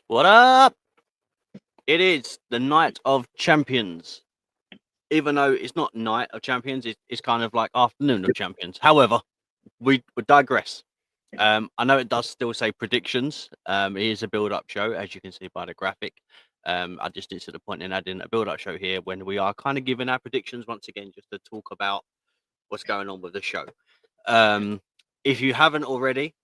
What up? It is the Night of Champions. Even though it's not Night of Champions, it's kind of like Afternoon of Champions. However, we digress. I know it does still say predictions. It is a build-up show, as you can see by the graphic. I just did to the point in adding a build-up show here when we are kind of giving our predictions once again, just to talk about what's going on with the show. If you haven't already,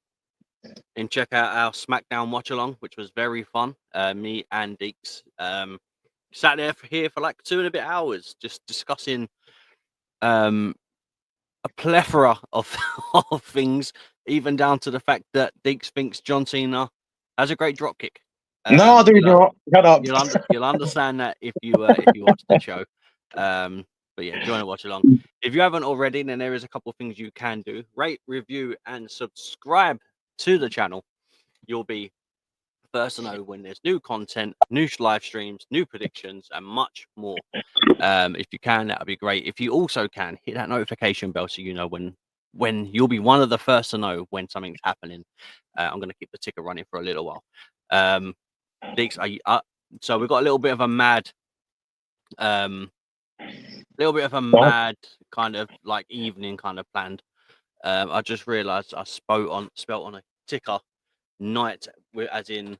and check out our SmackDown watch along, which was very fun. Me and Deeks sat there here for like 2.5 hours, just discussing a plethora of of things, even down to the fact that Deeks thinks John Cena has a great dropkick. No, I do not. Shut up. You'll understand that if you watch the show. But yeah, join a watch along. If you haven't already, then there is a couple of things you can do: rate, review, and subscribe to the channel. You'll be first to know when there's new content, new live streams, new predictions, and much more. If you can, that would be great. If you also can, hit that notification bell so you know when you'll be one of the first to know when something's happening. I'm going to keep the ticker running for a little while. Deeks, so we've got a little bit of a mad kind of like evening kind of planned. I just realized I spelt on a ticker night as in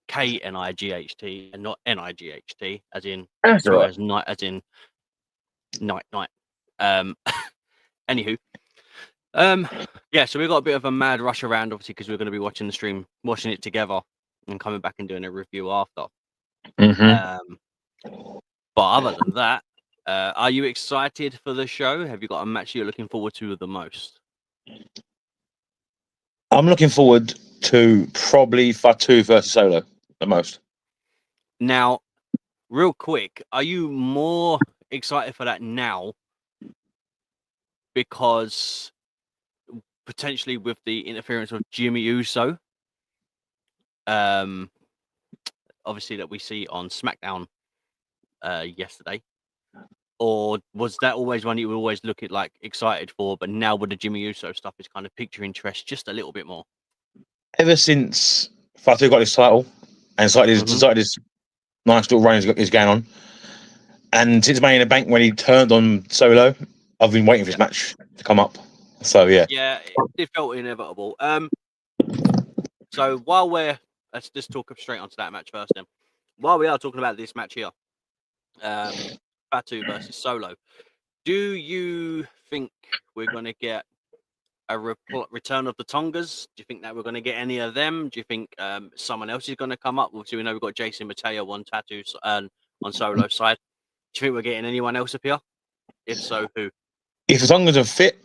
KNIGHT and not NIGHT as in That's right. as night as in night. Anywho, yeah, so we got a bit of a mad rush around, obviously, because we're going to be watching the stream, watching it together, and coming back and doing a review after. But other than that, are you excited for the show? Have you got a match you're looking forward to the most? I'm looking forward to probably Fatu versus Solo the most. Now, real quick, are you more excited for that now because potentially with the interference of Jimmy Uso, obviously that we see on SmackDown yesterday, or was that always one you would always look at like excited for, but now with the Jimmy Uso stuff is kind of piqued your interest just a little bit more? Ever since Fatu got his title and started his nice little run he's going on, and since Money in the Bank when he turned on Solo, I've been waiting for his match to come up. So yeah, it felt inevitable. So while let's just talk straight onto that match first. Then, while we are talking about this match here, Fatu versus Solo, do you think we're going to get a return of the Tongas? Do you think that we're going to get any of them? Do you think someone else is going to come up? Obviously, we know we've got Jason Mateo on Tattoos on Solo's side. Do you think we're getting anyone else up here? If so, who? If the Tongas are fit,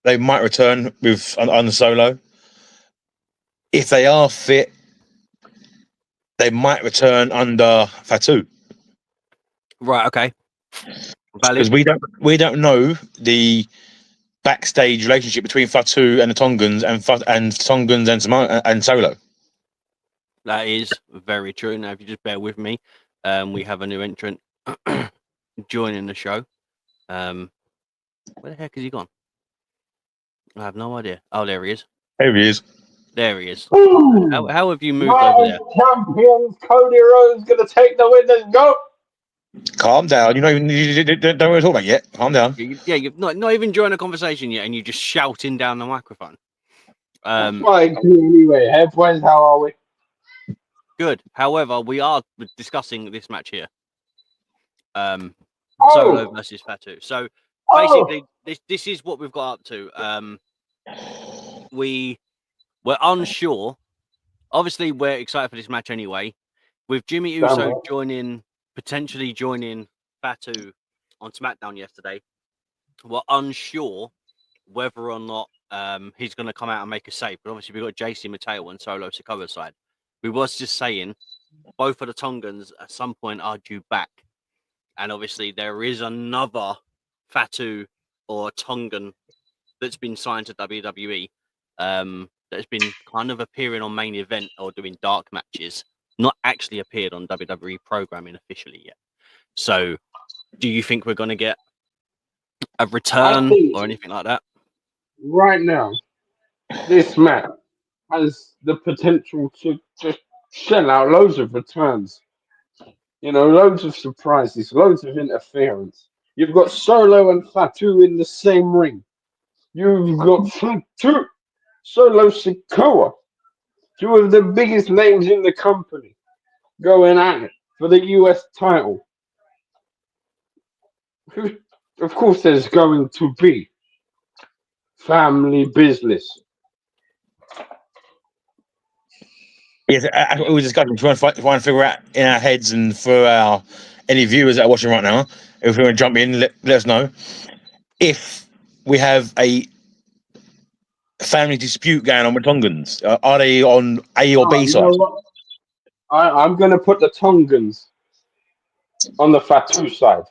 they might return on the Solo. If they are fit, they might return under Fatu. Right. Okay. Because we don't know the backstage relationship between Fatu and the Tongans and Tongans and Solo. That is very true. Now, if you just bear with me, we have a new entrant joining the show. Where the heck is he gone? I have no idea. Oh, there he is. There he is. There he is. How have you moved over there? Champions, Cody Rhodes going to take the win and go. Calm down. You don't want to talk about it yet. Calm down. Yeah, you've not even joined a conversation yet, and you're just shouting down the microphone. Fine, anyway. Headpoints, how are we? Good. However, we are discussing this match here. Solo versus Fatu. So basically, this is what we've got up to. We're unsure. Obviously, we're excited for this match anyway. With Jimmy Uso potentially joining Fatu on SmackDown yesterday, we're unsure whether or not he's going to come out and make a save. But obviously, we've got JC Mateo and Solo Sikoa's side. We was just saying both of the Tongans at some point are due back. And obviously, there is another Fatu or a Tongan that's been signed to WWE, that's been kind of appearing on main event or doing dark matches, not actually appeared on WWE programming officially yet. So, do you think we're going to get a return or anything like that? Right now, this match has the potential to just shell out loads of returns. You know, loads of surprises, loads of interference. You've got Solo and Fatu in the same ring. You've got Fatu, Solo Sikoa, two of the biggest names in the company, going at it for the US title. Of course, there's going to be family business. Yes, that's what we were discussing. Trying to figure out in our heads and for our any viewers that are watching right now, if we want to jump in, let us know. If we have a family dispute going on with Tongans, are they on A or B You side? know what? I'm going to put the Tongans on the Fatu side.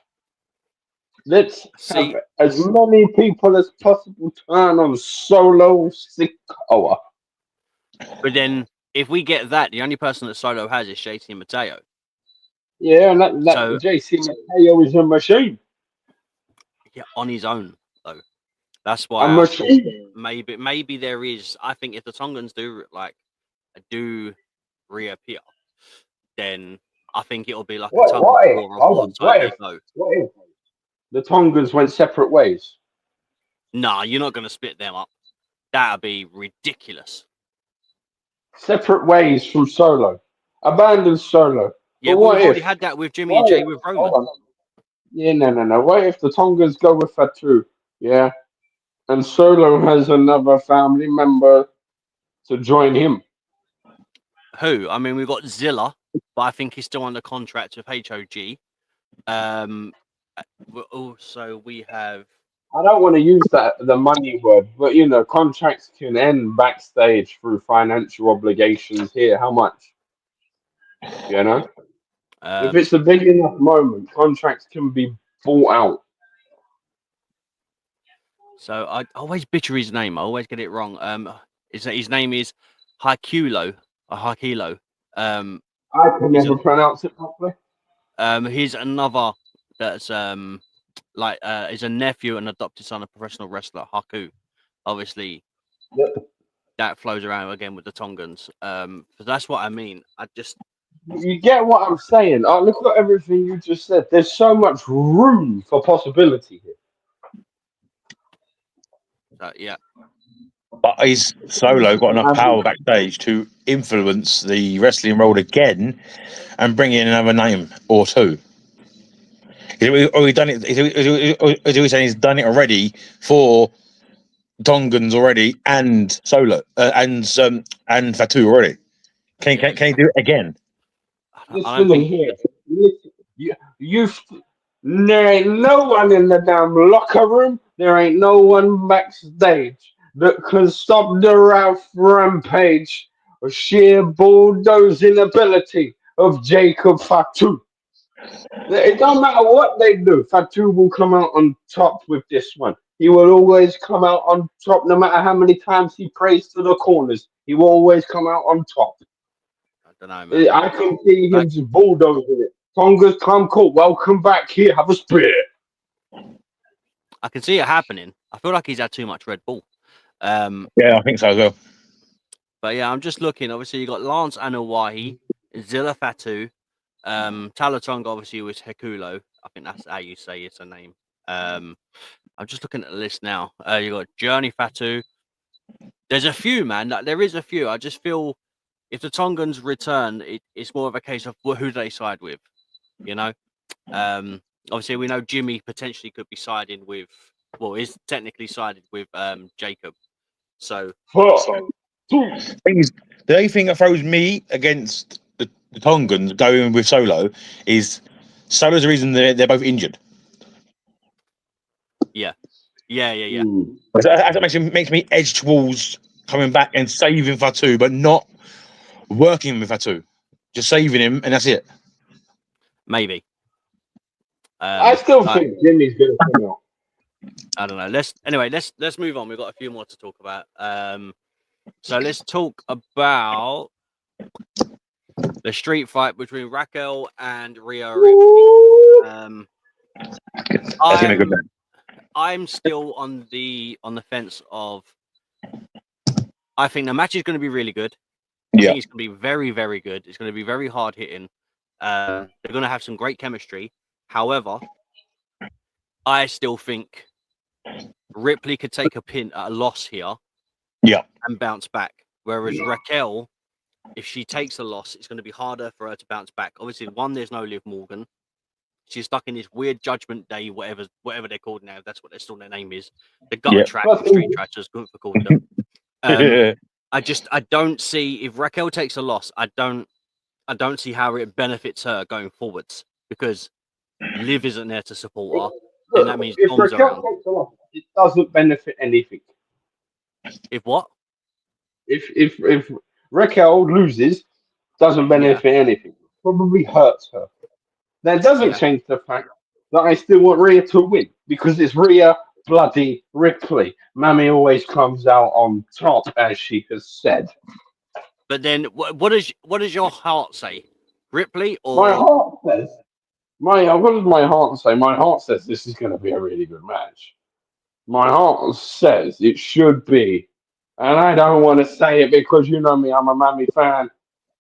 Let's have as many people as possible turn on Solo Sikoa. But then, if we get that, the only person that Solo has is JT Mateo. Yeah, and that JC Mateo is a machine. Yeah, on his own though. That's why A machine. maybe there is. I think if the Tongans do reappear, then I think it'll be like a tug of war. What if the Tongans went separate ways? Nah, you're not going to split them up. That'd be ridiculous. Separate ways from Solo. Abandon Solo. Yeah, well, we've already had that with Jimmy and Jay with Roman. Yeah, no. What if the Tongans go with Fatu? Yeah. And Solo has another family member to join him. Who? I mean, we've got Zilla, but I think he's still under contract with HOG. Also, we have. I don't want to use the money word, but you know, contracts can end backstage through financial obligations here. How much? You know? If it's a big enough moment, contracts can be bought out. So I always butcher his name. I always get it wrong. His name is Hakulo or Hakilo. I can never pronounce it properly. He's another that's is a nephew and adopted son of professional wrestler Haku. Obviously, that flows around again with the Tongans. So that's what I mean. You get what I'm saying. Look at everything you just said. There's so much room for possibility here. Yeah. But is Solo got enough power backstage to influence the wrestling world again and bring in another name or two? Or he done it? Is he saying he's done it already for Tongans already and Solo and Fatu already? Can he do it again? Listen here. There ain't no one in the damn locker room. There ain't no one backstage that can stop the Ralph Rampage or sheer bulldozing ability of Jacob Fatu. It don't matter what they do. Fatu will come out on top with this one. He will always come out on top, no matter how many times he prays to the corners. He will always come out on top. I don't know, man. I can see him just bulldozing it. Tonga's come cool. Welcome back here. Have a spear. I can see it happening. I feel like he's had too much Red Bull. Yeah, I think so as well. But yeah, I'm just looking. Obviously, you got Lance Anoa'i, Zilla Fatu, Talatonga, obviously, was Hekulo. I think that's how you say it's a name. I'm just looking at the list now. You got Journey Fatu. There's a few, man. There is a few. I just feel if the Tongans return, it's more of a case of who they side with. You know, obviously we know Jimmy potentially could be siding with, is technically sided with Jacob. So the only thing that throws me against the Tongans going with Solo is Solo's the reason they're both injured. Yeah. That makes me edge towards coming back and saving Fatu, but not working with Fatu. Just saving him, and that's it. Maybe. I still think Jimmy's going to come out. I don't know. Let's move on. We've got a few more to talk about. So let's talk about the street fight between Raquel and Rhea Ripley. That's gonna be a good match. I'm still on the fence of. I think the match is going to be really good. I think it's going to be very, very good. It's going to be very hard hitting. They're going to have some great chemistry. However, I still think Ripley could take a loss here. And bounce back. Whereas Raquel, if she takes a loss, it's going to be harder for her to bounce back. Obviously, one, there's no Liv Morgan. She's stuck in this weird Judgment Day, whatever they're called now. That's what their name is. The gutter track, the street track, as good for calling them. I don't see if Raquel takes a loss. I don't see how it benefits her going forwards because Liv isn't there to support her. Then that means if Dom's Raquel around. takes a loss, it doesn't benefit anything. If what? If Raquel loses, doesn't benefit anything. Probably hurts her. That doesn't change the fact that I still want Rhea to win because it's Rhea bloody Ripley. Mammy always comes out on top, as she has said. But then, what does your heart say? Ripley or my heart says what does my heart say? My heart says this is going to be a really good match. My heart says it should be, and I don't want to say it because you know me, I'm a Mammy fan.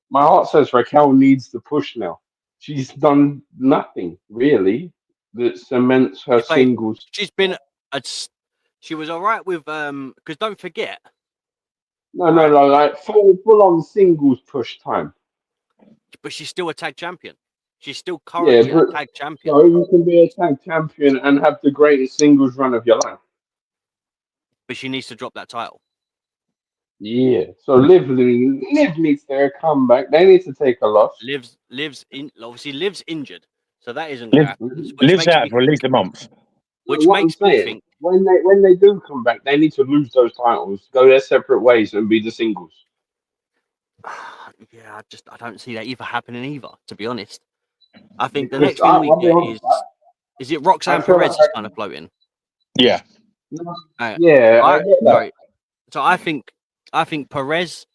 My heart says Raquel needs the push now. She's done nothing really that cements her singles. She's been she was all right with because don't forget. No, like full on singles push time. But she's still a tag champion. She's still currently a tag champion. So you can be a tag champion and have the greatest singles run of your life. But she needs to drop that title. Yeah. So Liv needs their comeback. They need to take a loss. Liv's injured, so that isn't going to happen. Liv's out for at least a month. Which makes me think when they do come back, they need to lose those titles, go their separate ways, and be the singles. Yeah, I don't see that either happening either. To be honest, I think the next thing we get is it Roxanne Perez is kind of floating. Yeah. Sorry. So I think Perez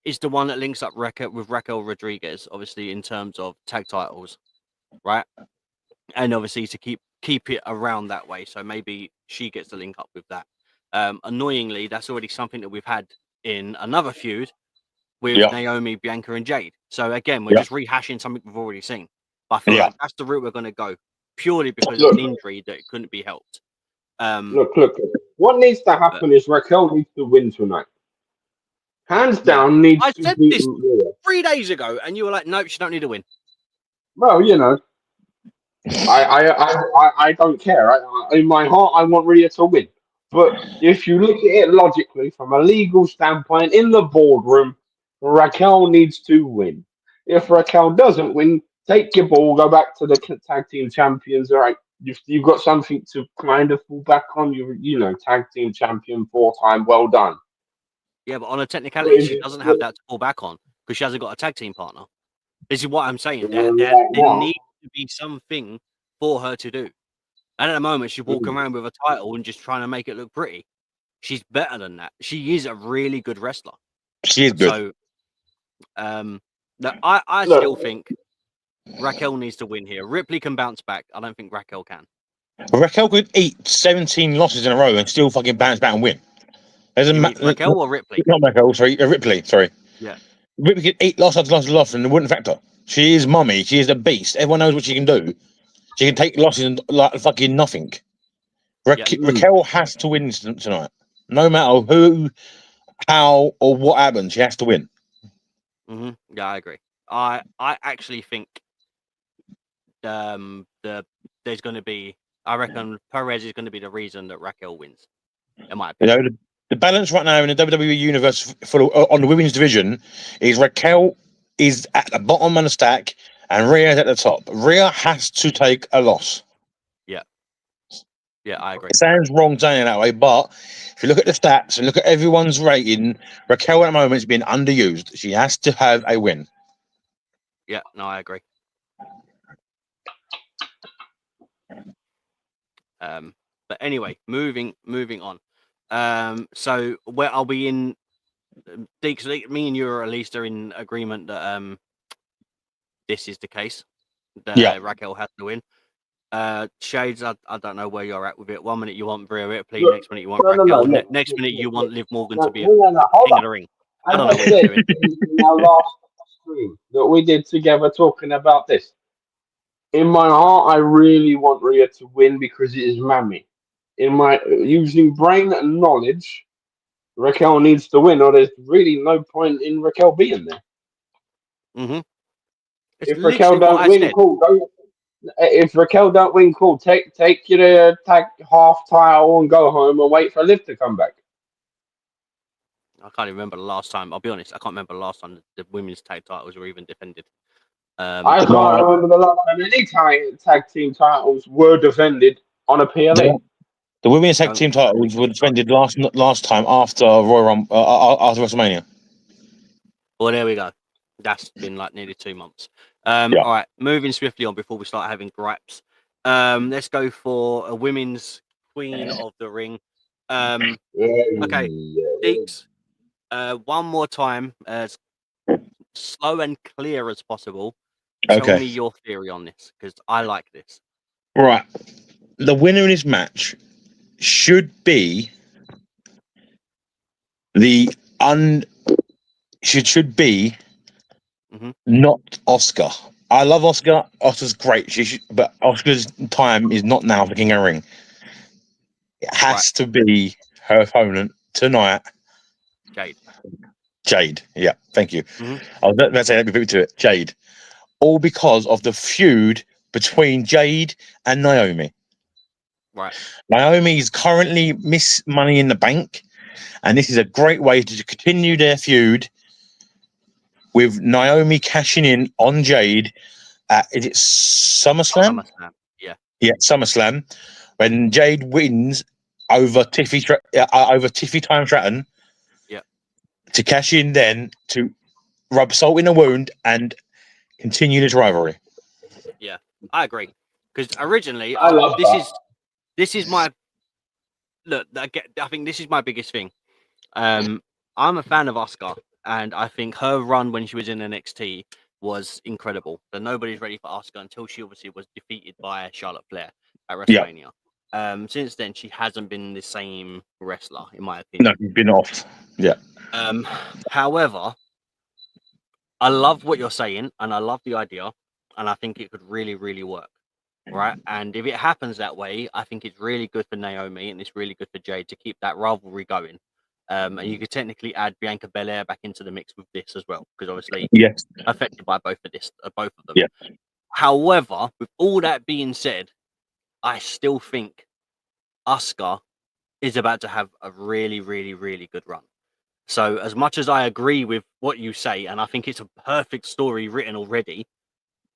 is the one that links up with Raquel Rodriguez, obviously in terms of tag titles, right? And obviously to keep it around that way, so maybe she gets the link up with that. Annoyingly, that's already something that we've had in another feud with Naomi, Bianca, and Jade. So again, we're just rehashing something we've already seen. But I feel like that's the route we're going to go, purely because of an injury that couldn't be helped. Look. What needs to happen is Raquel needs to win tonight. Hands down, needs I to said beat this Rhea. 3 days ago, and you were like, "Nope, she don't need to win." Well, you know, I don't care. In my heart, I want Rhea to win. But if you look at it logically, from a legal standpoint, in the boardroom, Raquel needs to win. If Raquel doesn't win, take your ball, go back to the tag team champions. All right, you've got something to kind of fall back on. You know, tag team champion 4-time. Well done. Yeah, but on a technicality, she doesn't have that to fall back on because she hasn't got a tag team partner. This is what I'm saying. There needs to be something for her to do. And at the moment, she's walking around with a title and just trying to make it look pretty. She's better than that. She is a really good wrestler. She is good. So, I still think Raquel needs to win here. Ripley can bounce back. I don't think Raquel can. Raquel could eat 17 losses in a row and still fucking bounce back and win. Raquel or Ripley? Not Raquel, sorry. Ripley, sorry. Yeah. Ripley could eat loss after loss and it wouldn't affect her. She is mummy. She is a beast. Everyone knows what she can do. She can take losses and like fucking nothing. Raquel has to win tonight. No matter who, how, or what happens, she has to win. Mm-hmm. Yeah, I agree. I actually think there's going to be. I reckon Perez is going to be the reason that Raquel wins. In my opinion. You know, the balance right now in the WWE universe on the women's division is Raquel is at the bottom of the stack and Rhea is at the top. Rhea has to take a loss. Yeah, I agree. It sounds wrong saying it that way, but if you look at the stats and look at everyone's rating, Raquel at the moment is being underused. She has to have a win. Yeah, no, I agree. But anyway, moving on. So where are we in? Because me and you are at least are in agreement that this is the case. That Raquel has to win. Shades, I don't know where you're at with it. 1 minute you want Rhea Ripley, Look, next minute you want no, Raquel, look, next minute you want Liv Morgan to be a no, hold king of on. the ring. I As don't know I what you're said doing. in our last stream that we did together talking about this, in my heart, I really want Rhea to win because it is Mammy. In my using brain and knowledge, Raquel needs to win, or there's really no point in Raquel being there. Mm-hmm. It's If Raquel literally what don't I win, said. cool. If Raquel don't win, cool. Take your tag half title and go home and wait for Liv to come back. I can't even remember the last time. I'll be honest, I can't remember the last time the women's tag titles were even defended. I can't remember the last time any tag team titles were defended on a PLE. The women's tag team titles were defended last time after Royal Rumble, after WrestleMania. Well, there we go. That's been like nearly 2 months. Yeah. All right, moving swiftly on before we start having gripes. Let's go for a women's Queen of the Ring. Okay, Deeks, one more time, as slow and clear as possible. Tell me your theory on this, because I like this. Right. The winner in this match should be should be not Asuka. I love Asuka. Asuka's great. But Asuka's time is not now for King of the Ring. It has to be her opponent tonight. Jade. Yeah, thank you. I was about to say, let me put to it. Jade. All because of the feud between Jade and Naomi. Right. Naomi is currently Miss Money in the Bank, and this is a great way to continue their feud with Naomi cashing in on Jade at, is it SummerSlam? SummerSlam, yeah. Yeah, SummerSlam, when Jade wins over Tiffy Time Stratton. Yeah. To cash in then to rub salt in the wound and continue this rivalry. Yeah, I agree. Because originally, I love this is my look. I think this is my biggest thing. I'm a fan of Asuka, and I think her run when she was in NXT was incredible. But nobody's ready for Asuka until she obviously was defeated by Charlotte Flair at WrestleMania. Yeah. Since then, she hasn't been the same wrestler, in my opinion. No, she's been off. Yeah. However, I love what you're saying, and I love the idea, and I think it could really, really work. Right. And if it happens that way, I think it's really good for Naomi and it's really good for Jade to keep that rivalry going. And you could technically add Bianca Belair back into the mix with this as well, because obviously affected by both of them. Yeah. However, with all that being said, I still think Asuka is about to have a really, really, really good run. So as much as I agree with what you say, and I think it's a perfect story written already,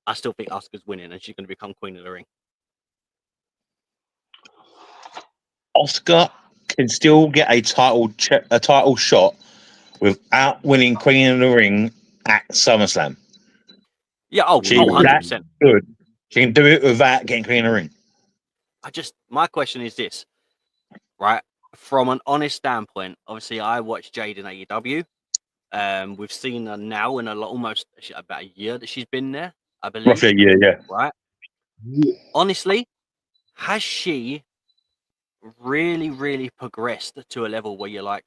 I still think Asuka's winning and she's going to become Queen of the Ring. Asuka can still get a title shot without winning Queen of the Ring at SummerSlam. Yeah, 100%. Good. She can do it without getting Queen of the Ring. My question is this, right? From an honest standpoint, obviously I watched Jade in AEW. We've seen her now in almost about a year that she's been there, I believe. Roughly a year, yeah. Right? Honestly, has she really, really progressed to a level where you're like,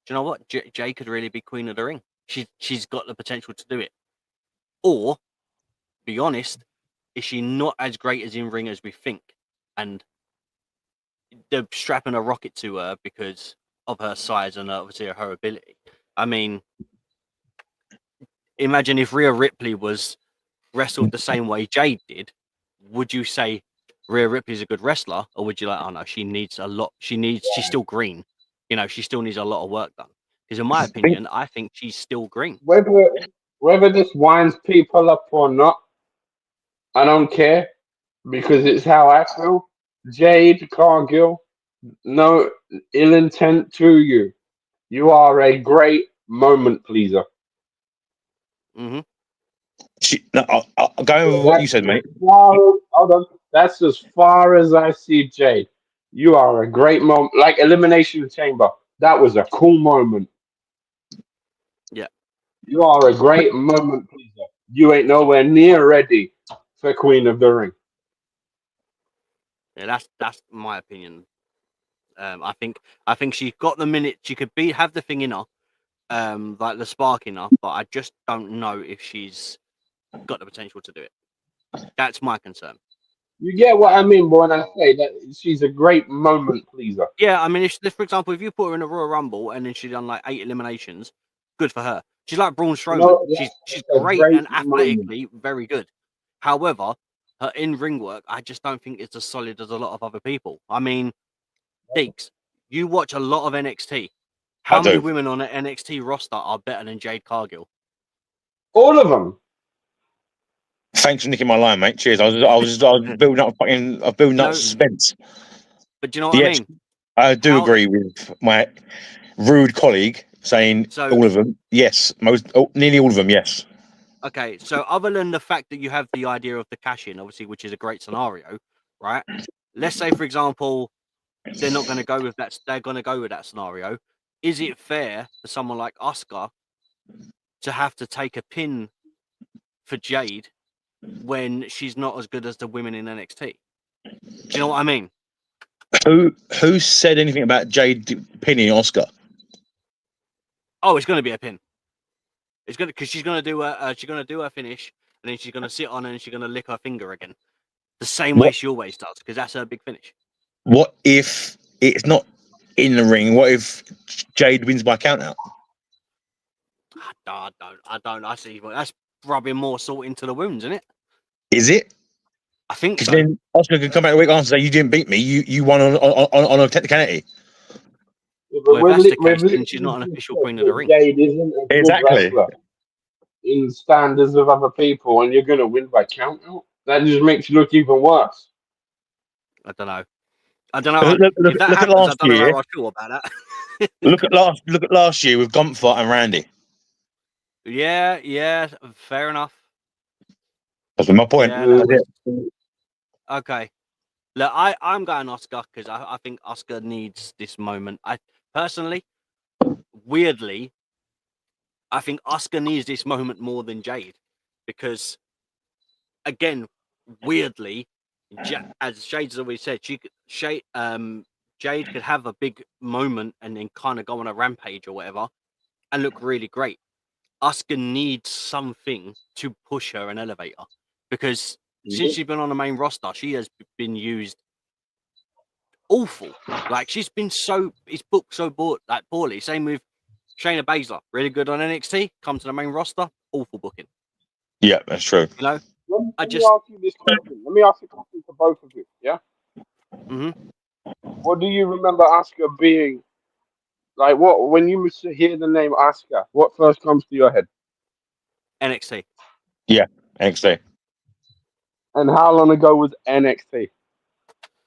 do you know what? Jade could really be Queen of the Ring. She's got the potential to do it. Or, be honest, is she not as great as in ring as we think? And they're strapping a rocket to her because of her size and obviously her ability. I mean, imagine if Rhea Ripley was wrestled the same way Jade did. Would you say Rhea Ripley's a good wrestler, or would you like, oh no, she needs a lot. She's still green. You know, she still needs a lot of work done. Because in my opinion, I think she's still green. Whether this winds people up or not, I don't care because it's how I feel. Jade Cargill, no ill intent to you. You are a great moment pleaser. Going with what you said, mate. Hold on. That's as far as I see Jade. You are a great moment. Like Elimination Chamber. That was a cool moment. Yeah. You are a great moment pleaser. You ain't nowhere near ready for Queen of the Ring. Yeah, that's my opinion. I think she got the minute she could have the thing in her, like the spark in her, but I just don't know if she's got the potential to do it. That's my concern. You get what I mean when I say that she's a great moment pleaser. Yeah, I mean, for example, if you put her in a Royal Rumble and then she done like 8 eliminations, good for her. She's like Braun You Strowman. know, She's that's a great great and moment. athletically very good. However, her in-ring work, I just don't think it's as solid as a lot of other people. I mean, Deeks, you watch a lot of NXT. I How many do. women on the NXT roster are better than Jade Cargill? All of them. Thanks for nicking my line, mate. Cheers. I was building up fucking. I'm building up No, suspense. but do you know what I Yes, mean? I do How agree with my rude colleague saying so all of them. Yes, nearly all of them. Yes. okay, so other than the fact that you have the idea of the cash in, obviously, which is a great scenario, right? Let's say, for example, they're not going to go with that. They're going to go with that scenario. Is it fair for someone like Asuka to have to take a pin for Jade when she's not as good as the women in NXT? Do you know what I mean? Who said anything about Jade pinning Oscar? Oh, it's going to be a pin. It's going to because she's going to do her finish, and then she's going to sit on and she's going to lick her finger again, the same way What? she always does, because that's her big finish. What if it's not in the ring? What if Jade wins by count out? I don't. I see. Well, that's rubbing more salt into the wounds, isn't it? Is it? I think Because so. then Oscar can come back a week after and say you didn't beat me. You won on a technicality. Yeah, but Well, if that's the we've case, then literally she's not an just official said queen of the that ring. Jade isn't a good Exactly. wrestler in standards of other people, and you're going to win by count out. That just makes you look even worse. I don't know. I don't know. Look, If that look at happens, I last don't know year. how I feel about that. Look at last year with Gunther and Randy. Yeah, fair enough. That's my point. Yeah, that was Mm. okay. Look, I'm going Oscar because I think Oscar needs this moment. I personally, weirdly, I think Oscar needs this moment more than Jade because, again, weirdly, as Jade's always said, Jade could have a big moment and then kind of go on a rampage or whatever and look really great. Asuka needs something to push her and elevate her because since she's been on the main roster, she has been used awful. Like she's been it's booked so poorly. Same with Shayna Baszler, really good on NXT, come to the main roster, awful booking. Yeah, that's true. You know, Let me ask you this question. Let me ask a question to both of you. Yeah. mm-hmm. What do you remember Asuka being like? What when you hear the name Asuka, what first comes to your head? NXT. Yeah, NXT. And how long ago was NXT?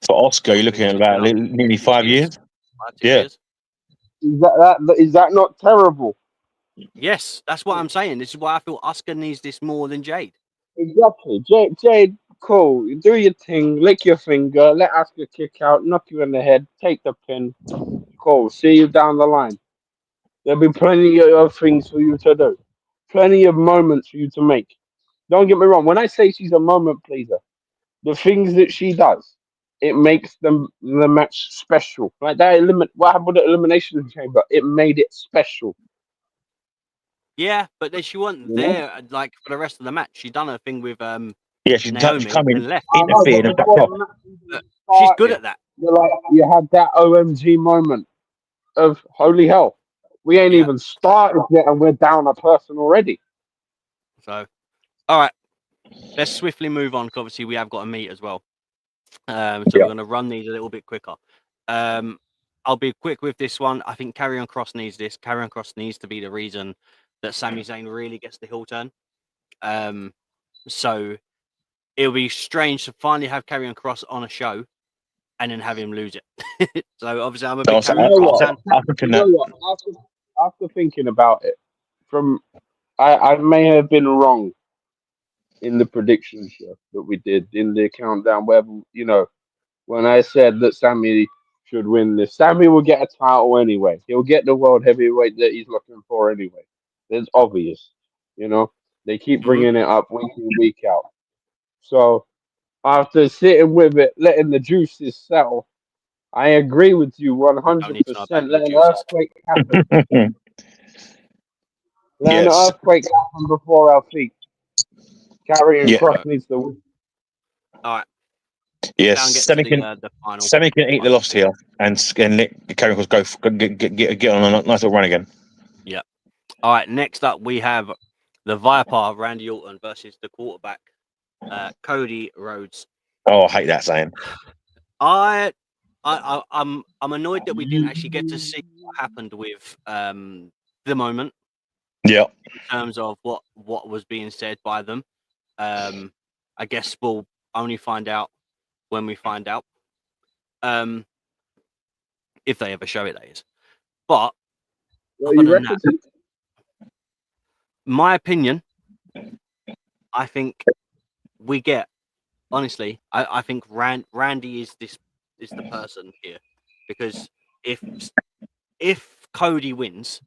For Oscar, you're It's looking at it's been about up nearly 6 5 years, years. 6 Yeah. years. Is that not terrible? Yes, that's what I'm saying. This is why I feel Asuka needs this more than Jade. Exactly. Jade, cool. You do your thing, lick your finger, let Asuka kick out, knock you in the head, take the pin. Cool. See you down the line. There'll be plenty of things for you to do, plenty of moments for you to make. Don't get me wrong. When I say she's a moment pleaser, the things that she does, it makes the match special. Like that what happened with the elimination chamber? It made it special. Yeah, but then she wasn't You know? there like for the rest of the match. She done her thing with Yeah, she Naomi come in, and left. I know, interfered, but and backed before off. the match even But she's good started, at that. you had that OMG moment of holy hell. We ain't Yeah. even started yet, and we're down a person already. So, all right, let's swiftly move on. 'Cause obviously, we have got a meet as well. So Yeah. we're going to run these a little bit quicker. I'll be quick with this one. I think Karrion Kross needs this. Karrion Kross needs to be the reason that Sami Zayn really gets the heel turn. So it'll be strange to finally have Karrion Kross on a show and then have him lose it. So obviously, I'm a big So You Karrion know Kross what? fan. I think You that. know what? After thinking about it, from I may have been wrong in the prediction show that we did in the countdown, where when I said that Sammy should win this. Sami will get a title anyway. He'll get the world heavyweight that he's looking for anyway. It's obvious, you know. They keep Hmm. bringing it up week in, week out. So after sitting with it, letting the juices settle, I agree with you Don't need to know about 100%. your Let an juices. earthquake happen. Let an Yes. earthquake happen before our feet. Karrion Yeah. Kross needs to win. All right. Yes. Down gets to the final. Sammy can eat the loss here and let Karrion Kross go get on a nice little run again. Yeah. All right. Next up, we have the Viper, Randy Orton versus the quarterback, Cody Rhodes. Oh, I hate that saying. I'm annoyed that we didn't actually get to see what happened with the moment Yeah. in terms of what was being said by them. I guess we'll only find out when we find out. If they ever show it, that is. But What other you than that, reckon? my opinion, I think we get honestly. I think Randy is the person here because if Cody wins,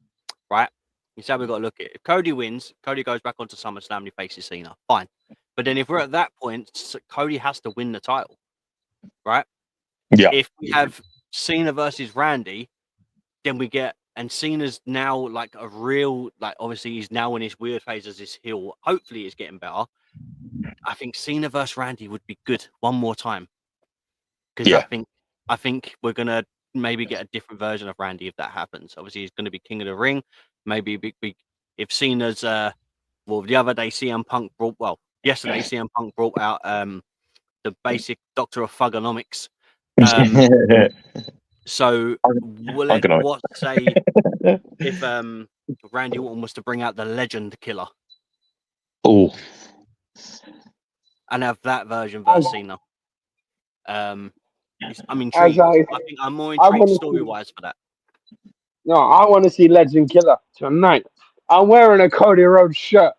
right? You see how we got to look at it. If Cody wins, Cody goes back onto SummerSlam and he faces Cena. Fine. But then if we're at that point, Cody has to win the title, right? Yeah. If we have Cena versus Randy, then we get, and Cena's now like a real, like obviously he's now in his weird phase as his heel. Hopefully it's getting better. I think Cena versus Randy would be good one more time. Because Yeah. I think we're gonna maybe get a different version of Randy if that happens. Obviously he's gonna be King of the Ring. Maybe if Cena's well the other day yesterday CM Punk brought out the basic Doctor of Thugonomics. So what say if Randy Orton was to bring out the Legend Killer Oh. and have that version versus Cena? I'm As intrigued. I think I'm more I intrigued want to story see. wise for that. No, I want to see Legend Killer tonight. I'm wearing a Cody Rhodes shirt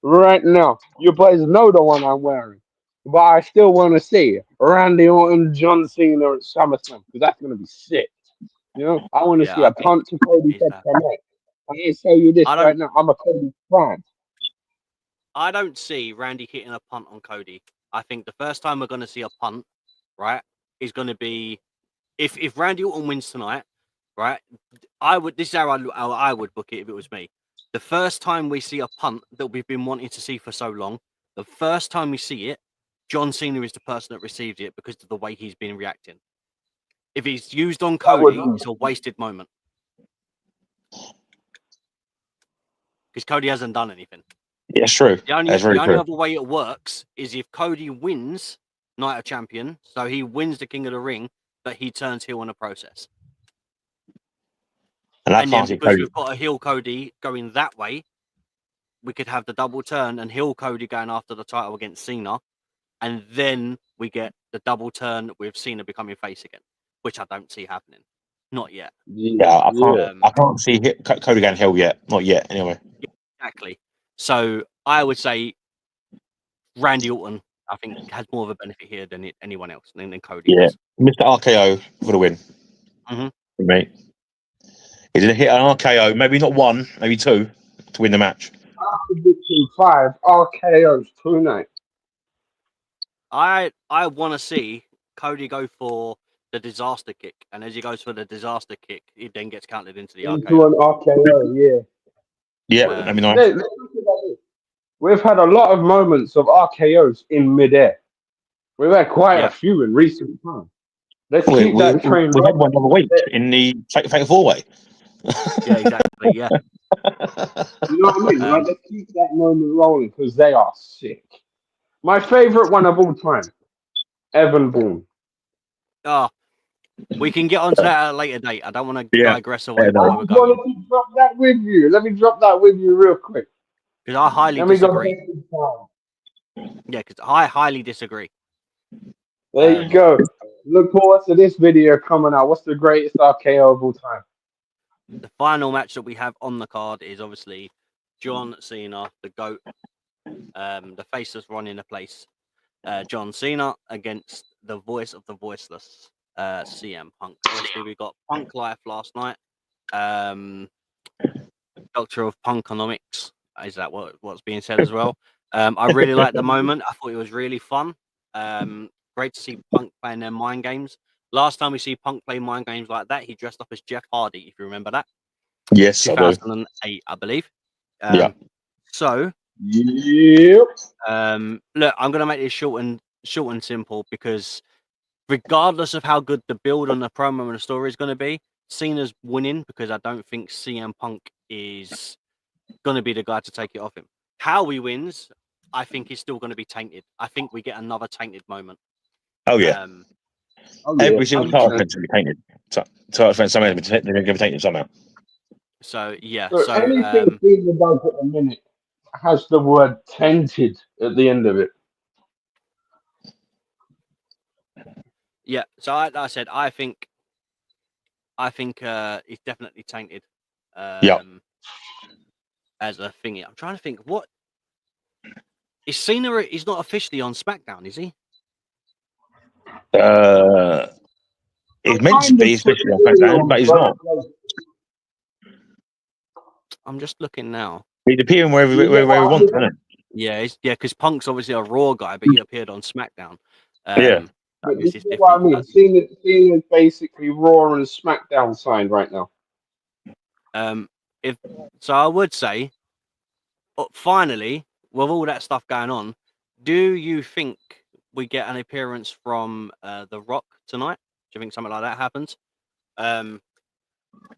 right now. You boys know the one I'm wearing. But I still want to see Randy Orton, John Cena at SummerSlam because that's going to be sick. You know, I want to Yeah, see I a think punt to Cody's he's head that. tonight. I'm going to tell you this I right don't now. I'm a Cody fan. I don't see Randy hitting a punt on Cody. I think the first time we're going to see a punt, right, is going to be if Randy Orton wins tonight, right? This is how I would book it if it was me. The first time we see a punt that we've been wanting to see for so long, the first time we see it, John Cena is the person that receives it because of the way he's been reacting. If he's used on That would Cody, it's a wasted moment because Cody hasn't done anything. Yeah, it's true. That's The very only true. other way it works is if Cody wins Night of Champion, so he wins the King of the Ring, but he turns heel in the process. And I And then can't see because Cody. we've got a heel Cody going that way, we could have the double turn and heel Cody going after the title against Cena, and then we get the double turn with Cena becoming face again, which I don't see happening. Not yet. Yeah, Yeah. I can't see Cody going hell yet. Not yet, anyway. Exactly. So I would say Randy Orton, I think, has more of a benefit here than anyone else, than Cody Yeah. does. Mr. RKO for the win. Mm-hmm. For me. He's going to hit an RKO, maybe not one, maybe two, to win the match. After Victory 5 RKOs tonight. I want to see Cody go for the disaster kick, and as he goes for the disaster kick, he then gets counted into the Into RKO. an RKO, yeah. Yeah, that'd be nice. Let's talk about this. We've had a lot of moments of RKOs in midair. We've had quite a few in recent times. Let's We keep that train had one rolling. the other week in the Fatal 4-Way. Yeah, exactly. Yeah. You know what I mean? Like, let's keep that moment rolling because they are sick. My favorite one of all time, Evan Bourne. Oh, we can get onto that at a later date. I don't want to Yeah. digress away Yeah, from I where we're just going wanted to drop that with you. Let me drop that with you real quick. because I highly Let me go disagree. back in time. Yeah, because I highly disagree. There you go. Look forward to this video coming out. What's the greatest RKO of all time? The final match that we have on the card is obviously John Cena, the GOAT, the face that's running the place. John Cena against the voice of the voiceless, CM Punk. Obviously, we got Punk Life last night. Doctor of Punkonomics. Is that what's being said as well? I really liked the moment. I thought it was really fun. Great to see Punk playing their mind games. Last time we see Punk play mind games like that, he dressed up as Jeff Hardy, if you remember that. Yes, I do. 2008, I believe. Yeah. So, Yep. look, I'm going to make this short and simple because regardless of how good the build on the promo and the story is going to be, Cena's winning because I don't think CM Punk is going to be the guy to take it off him. How he wins, I think is still going to be tainted. I think we get another tainted moment. Oh yeah. Every single title defense will be tainted. Title defense, somehow they're going to be tainted somehow. So yeah. So anything Cena does at the minute has the word tainted at the end of it. Yeah. So I said I think it's definitely tainted. Yeah. As a thingy, I'm trying to think what is Cena. He's not officially on SmackDown, is he? He's meant to be, especially on SmackDown, but he's not. I'm just looking now. He's appearing wherever he wants, isn't it? Yeah, because Punk's obviously a Raw guy, but he appeared on SmackDown. Yeah. But this is what I mean. Cena's basically Raw and SmackDown signed right now. If so, I would say, finally, with all that stuff going on, do you think we get an appearance from The Rock tonight? Do you think something like that happens?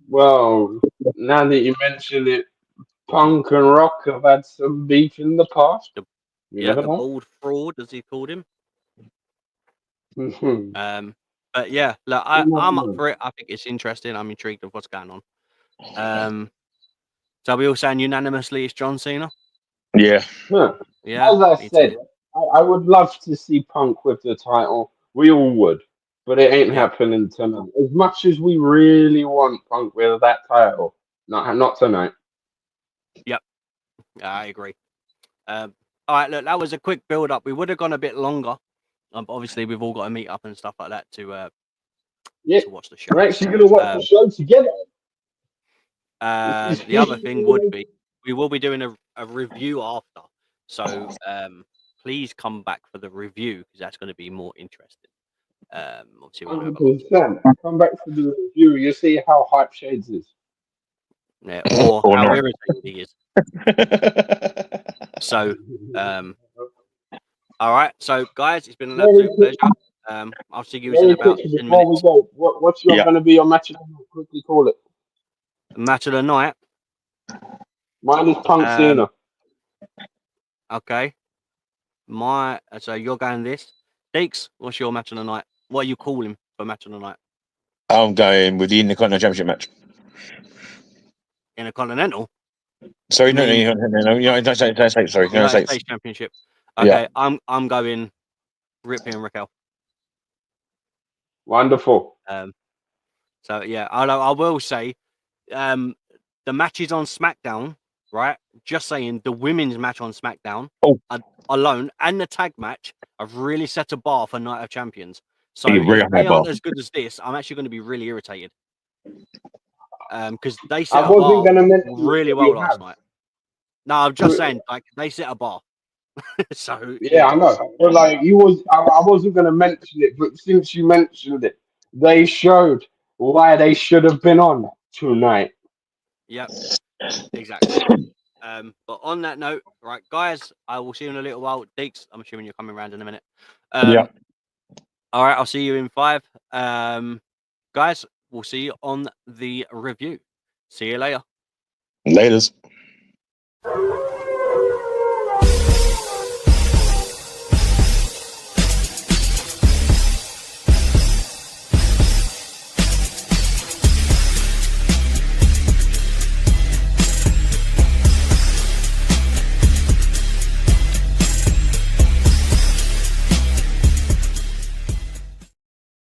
Well, now that you mention it, Punk and Rock have had some beef in the past. The bald fraud, as he called him. But yeah, look, I'm up for it. I think it's interesting. I'm intrigued of what's going on. So are we all saying unanimously it's John Cena? Yeah. Yeah. As I said, I would love to see Punk with the title. We all would. But it ain't happening tonight. As much as we really want Punk with that title, not tonight. Yep. I agree. All right, look, that was a quick build-up. We would have gone a bit longer. But obviously, we've all got to meet up and stuff like that to watch the show. We're actually going to watch the show together. The other thing would be, we will be doing a review after. So please come back for the review because that's going to be more interesting. Obviously, we're going to have 100%. Come back for the review. You see how hype Shades is. Yeah, or how irritated he is. So, all right. So, guys, it's been an absolute pleasure. I'll see you in about 10 minutes. What's going to be your match of the night? Quickly call it. Match of the night? Mine is Punk Cena. Okay. So you're going this. Deeks, what's your match of the night? What are you calling for match of the night? I'm going with the Intercontinental Championship match. Intercontinental? Sorry, no, United States. Sorry, United States Championship. Okay, yeah. I'm going Ripley and Raquel. Wonderful. So yeah, I will say, the matches on SmackDown, right? Just saying, the women's match on SmackDown alone and the tag match have really set a bar for Night of Champions. So if they aren't as good as this, I'm actually going to be really irritated. Because they set a bar really well last night. No, I'm just saying, like, they set a bar. So yeah, I know. But like I wasn't going to mention it, but since you mentioned it, they showed why they should have been on tonight. Yep, exactly. But on that note, right, guys, I will see you in a little while. Deeks, I'm assuming you're coming around in a minute. All right, I'll see you in 5. Guys, we'll see you on the review. See you later. Laters.